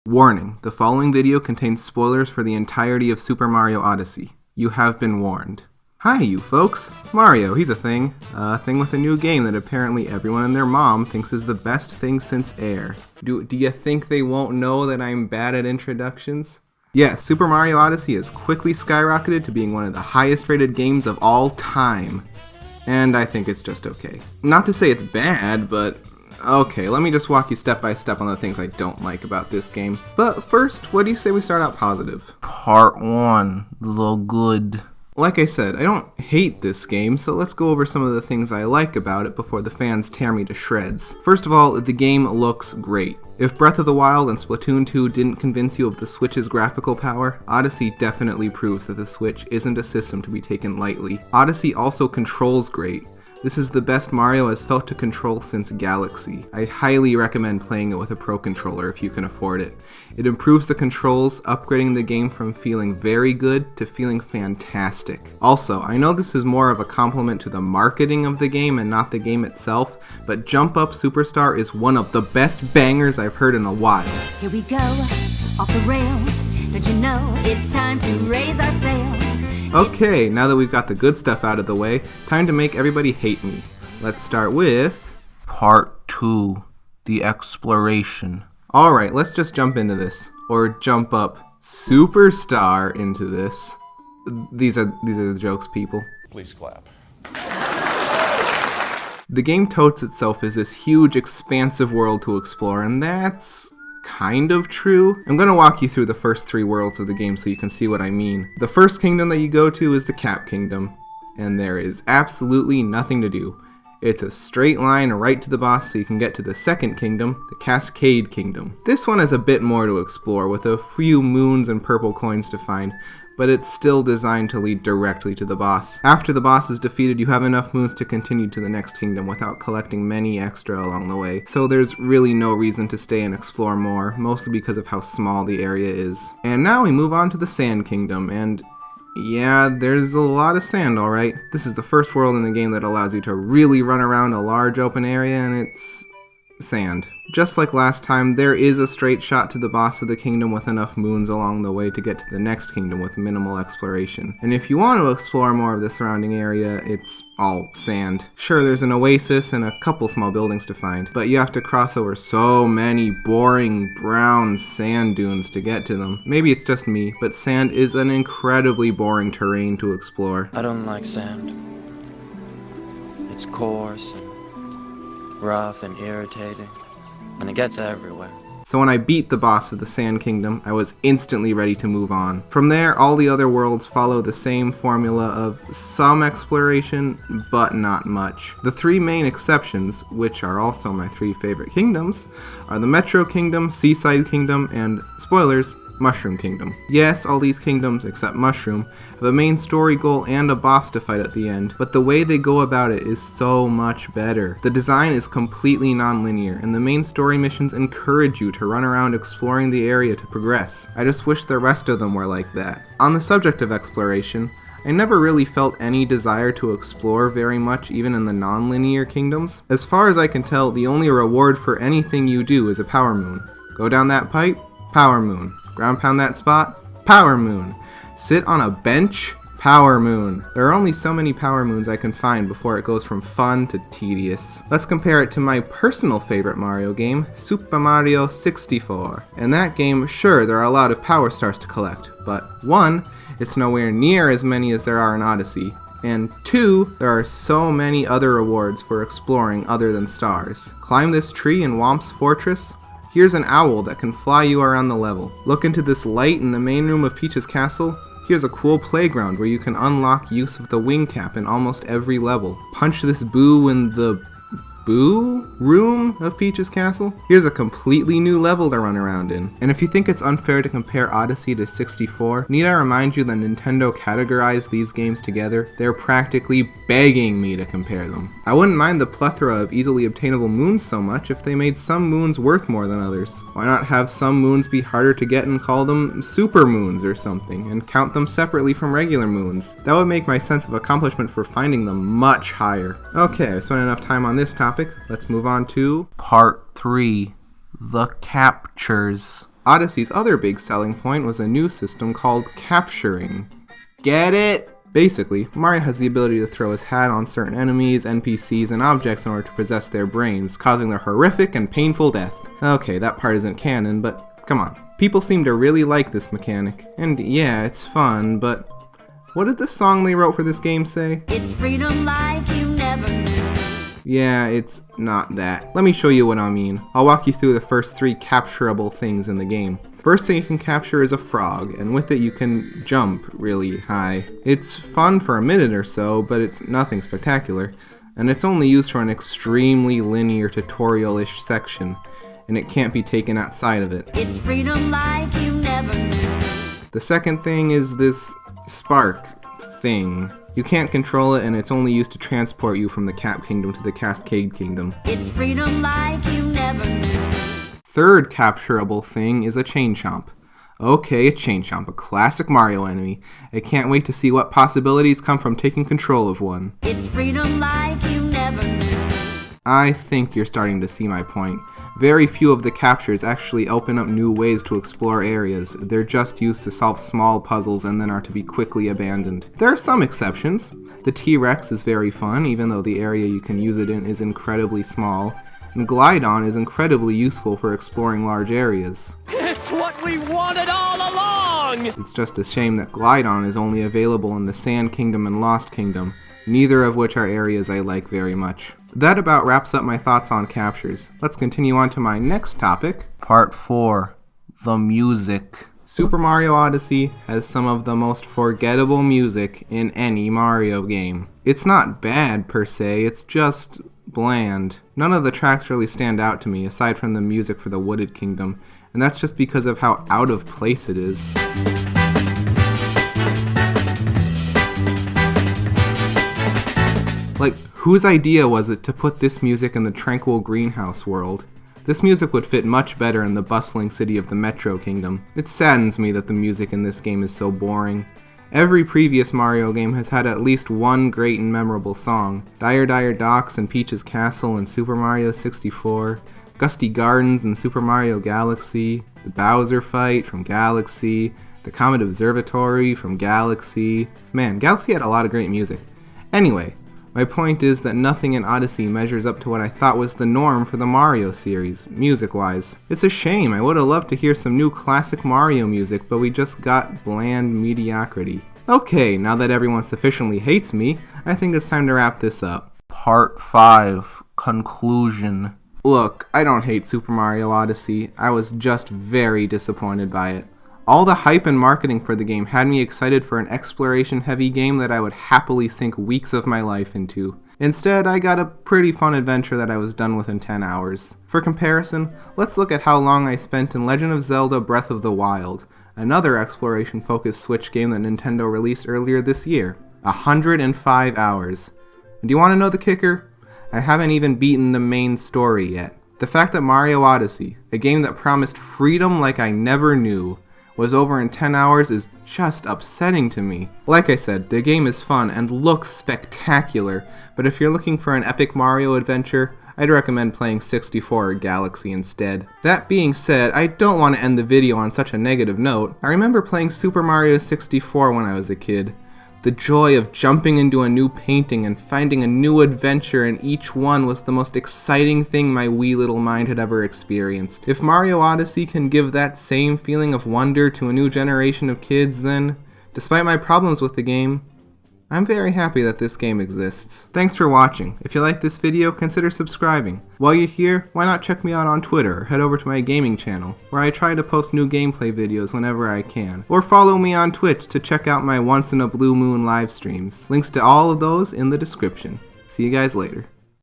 Warning, the following video contains spoilers for the entirety of Super Mario Odyssey. You have been warned. Hi, you folks. Mario, he's a thing. A thing with a new game that apparently everyone and their mom thinks is the best thing since Air. Do you think they won't know that I'm bad at introductions? Yes, Super Mario Odyssey has quickly skyrocketed to being one of the highest rated games of all time. And I think it's just okay. Not to say it's bad, but okay, let me just walk you step by step on the things I don't like about this game. But first, what do you say we start out positive? Part 1, the good. Like I said, I don't hate this game, so let's go over some of the things I like about it before the fans tear me to shreds. First of all, the game looks great. If Breath of the Wild and Splatoon 2 didn't convince you of the Switch's graphical power, Odyssey definitely proves that the Switch isn't a system to be taken lightly. Odyssey also controls great. This is the best Mario has felt to control since Galaxy. I highly recommend playing it with a Pro Controller if you can afford it. It improves the controls, upgrading the game from feeling very good to feeling fantastic. Also, I know this is more of a compliment to the marketing of the game and not the game itself, but Jump Up Superstar is one of the best bangers I've heard in a while. Here we go, off the rails. Don't you know it's time to raise our sails? Okay, now that we've got the good stuff out of the way, time to make everybody hate me. Let's start with Part 2, the exploration. Alright, let's just jump into this. Or jump up Superstar into this. These are the jokes, people. Please clap. The game totes itself as this huge, expansive world to explore, and that's kind of true. I'm going to walk you through the first 3 worlds of the game so you can see what I mean. The first kingdom that you go to is the Cap Kingdom, and there is absolutely nothing to do. It's a straight line right to the boss so you can get to the second kingdom, the Cascade Kingdom. This one has a bit more to explore with a few moons and purple coins to find, but it's still designed to lead directly to the boss. After the boss is defeated, you have enough moons to continue to the next kingdom without collecting many extra along the way, so there's really no reason to stay and explore more, mostly because of how small the area is. And now we move on to the Sand Kingdom, and yeah, there's a lot of sand, alright. This is the first world in the game that allows you to really run around a large open area, and it's sand. Just like last time, there is a straight shot to the boss of the kingdom with enough moons along the way to get to the next kingdom with minimal exploration. And if you want to explore more of the surrounding area, it's all sand. Sure, there's an oasis and a couple small buildings to find, but you have to cross over so many boring brown sand dunes to get to them. Maybe it's just me, but sand is an incredibly boring terrain to explore. I don't like sand. It's coarse and rough and irritating, and it gets everywhere. So when I beat the boss of the Sand Kingdom, I was instantly ready to move on. From there, all the other worlds follow the same formula of some exploration, but not much. The 3 main exceptions, which are also my 3 favorite kingdoms, are the Metro Kingdom, Seaside Kingdom, and, spoilers, Mushroom Kingdom. Yes, all these kingdoms, except Mushroom, have a main story goal and a boss to fight at the end, but the way they go about it is so much better. The design is completely non-linear, and the main story missions encourage you to run around exploring the area to progress. I just wish the rest of them were like that. On the subject of exploration, I never really felt any desire to explore very much even in the non-linear kingdoms. As far as I can tell, the only reward for anything you do is a power moon. Go down that pipe? Power moon. Ground pound that spot? Power moon. Sit on a bench? Power moon. There are only so many power moons I can find before it goes from fun to tedious. Let's compare it to my personal favorite Mario game, Super Mario 64. In that game, sure, there are a lot of power stars to collect, but 1, it's nowhere near as many as there are in Odyssey, and 2, there are so many other rewards for exploring other than stars. Climb this tree in Womp's Fortress. Here's an owl that can fly you around the level. Look into this light in the main room of Peach's castle. Here's a cool playground where you can unlock use of the wing cap in almost every level. Punch this boo in the Boo room of Peach's castle. Here's a completely new level to run around in. And if you think it's unfair to compare Odyssey to 64, need I remind you that Nintendo categorized these games together? They're practically begging me to compare them. I wouldn't mind the plethora of easily obtainable moons so much if they made some moons worth more than others. Why not have some moons be harder to get and call them super moons or something, and count them separately from regular moons? That would make my sense of accomplishment for finding them much higher. Okay, I've spent enough time on this topic. Let's move on to Part 3, the captures. Odyssey's other big selling point was a new system called capturing. Get it? Basically, Mario has the ability to throw his hat on certain enemies, NPCs, and objects in order to possess their brains, causing their horrific and painful death. Okay, that part isn't canon, but come on. People seem to really like this mechanic. And yeah, it's fun, but what did the song they wrote for this game say? It's freedom like you never knew. Yeah, it's not that. Let me show you what I mean. I'll walk you through the first 3 capturable things in the game. First thing you can capture is a frog, and with it you can jump really high. It's fun for a minute or so, but it's nothing spectacular, and it's only used for an extremely linear tutorial-ish section, and it can't be taken outside of it. It's freedom like you never knew. The second thing is this spark thing. You can't control it, and it's only used to transport you from the Cap Kingdom to the Cascade Kingdom. It's freedom like you never knew. Third capturable thing is a Chain Chomp. Okay, a Chain Chomp, a classic Mario enemy. I can't wait to see what possibilities come from taking control of one. It's freedom like you never knew. I think you're starting to see my point. Very few of the captures actually open up new ways to explore areas. They're just used to solve small puzzles and then are to be quickly abandoned. There are some exceptions. The T-Rex is very fun, even though the area you can use it in is incredibly small. And Glydon is incredibly useful for exploring large areas. It's what we wanted all along! It's just a shame that Glydon is only available in the Sand Kingdom and Lost Kingdom, neither of which are areas I like very much. That about wraps up my thoughts on captures. Let's continue on to my next topic. Part 4. The music. Super Mario Odyssey has some of the most forgettable music in any Mario game. It's not bad per se, it's just bland. None of the tracks really stand out to me, aside from the music for the Wooded Kingdom, and that's just because of how out of place it is. Like, whose idea was it to put this music in the tranquil greenhouse world? This music would fit much better in the bustling city of the Metro Kingdom. It saddens me that the music in this game is so boring. Every previous Mario game has had at least one great and memorable song. Dire Dire Docks and Peach's Castle in Super Mario 64, Gusty Gardens in Super Mario Galaxy, the Bowser fight from Galaxy, the Comet Observatory from Galaxy. Man, Galaxy had a lot of great music. Anyway, my point is that nothing in Odyssey measures up to what I thought was the norm for the Mario series, music-wise. It's a shame, I would have loved to hear some new classic Mario music, but we just got bland mediocrity. Okay, now that everyone sufficiently hates me, I think it's time to wrap this up. Part 5. Conclusion. Look, I don't hate Super Mario Odyssey, I was just very disappointed by it. All the hype and marketing for the game had me excited for an exploration-heavy game that I would happily sink weeks of my life into. Instead, I got a pretty fun adventure that I was done with in 10 hours. For comparison, let's look at how long I spent in Legend of Zelda Breath of the Wild, another exploration-focused Switch game that Nintendo released earlier this year. 105 hours. And do you want to know the kicker? I haven't even beaten the main story yet. The fact that Mario Odyssey, a game that promised freedom like I never knew, was over in 10 hours is just upsetting to me. Like I said, the game is fun and looks spectacular, but if you're looking for an epic Mario adventure, I'd recommend playing 64 or Galaxy instead. That being said, I don't want to end the video on such a negative note. I remember playing Super Mario 64 when I was a kid. The joy of jumping into a new painting and finding a new adventure in each one was the most exciting thing my wee little mind had ever experienced. If Mario Odyssey can give that same feeling of wonder to a new generation of kids, then, despite my problems with the game, I'm very happy that this game exists. Thanks for watching. If you liked this video, consider subscribing. While you're here, why not check me out on Twitter or head over to my gaming channel, where I try to post new gameplay videos whenever I can. Or follow me on Twitch to check out my once in a blue moon live streams. Links to all of those in the description. See you guys later.